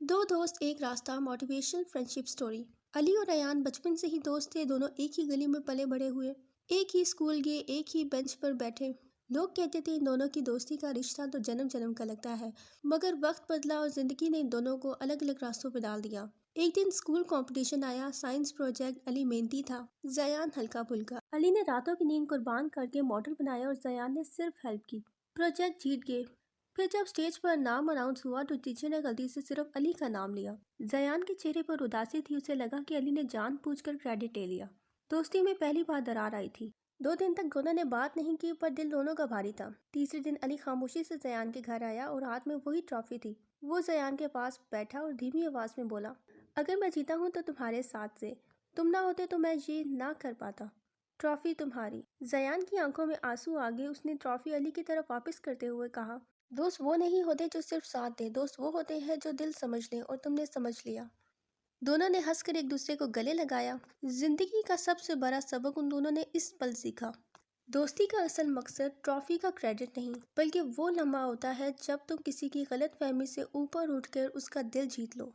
दो दोस्त एक रास्ता मोटिवेशनल फ्रेंडशिप स्टोरी। अली और अयान बचपन से ही दोस्त थे। दोनों एक ही गली में पले बड़े हुए, एक ही स्कूल गए, एक ही बेंच पर बैठे। लोग कहते थे इन दोनों की दोस्ती का रिश्ता तो जन्म जन्म का लगता है, मगर वक्त बदला और जिंदगी ने इन दोनों को अलग अलग रास्तों पर डाल दिया। एक दिन स्कूल कंपटीशन आया, साइंस प्रोजेक्ट। अली मेहनती था, जयान हल्का फुल्का। अली ने रातों की नींद कुर्बान करके मॉडल बनाया और जयान ने सिर्फ हेल्प की। प्रोजेक्ट जीत गए। फिर जब स्टेज पर नाम अनाउंस हुआ तो टीचर ने गलती से सिर्फ अली का नाम लिया। जयान के चेहरे पर उदासी थी, उसे लगा कि अली ने जानबूझकर क्रेडिट ले लिया। दोस्ती में पहली बार दरार आई थी। 2 दिन तक दोनों ने बात नहीं की, पर दिल दोनों का भारी था। तीसरे दिन अली खामोशी से जयान के घर आया और हाथ में वही ट्रॉफी थी। वो जयान के पास बैठा और धीमी आवाज में बोला, अगर मैं जीता हूँ तो तुम्हारे साथ से, तुम ना होते तो मैं ये ना कर पाता। ट्रॉफी तुम्हारी। जयान की आंखों में आंसू आ गए। उसने ट्रॉफी अली की तरफ वापस करते हुए कहा, दोस्त वो नहीं होते जो सिर्फ साथ दे, दोस्त वो होते हैं जो दिल समझ ले, और तुमने समझ लिया। दोनों ने हंसकर एक दूसरे को गले लगाया। जिंदगी का सबसे बड़ा सबक उन दोनों ने इस पल सीखा। दोस्ती का असल मकसद ट्रॉफी का क्रेडिट नहीं, बल्कि वो लम्हा होता है जब तुम किसी की गलत फहमी से ऊपर उठकर उसका दिल जीत लो।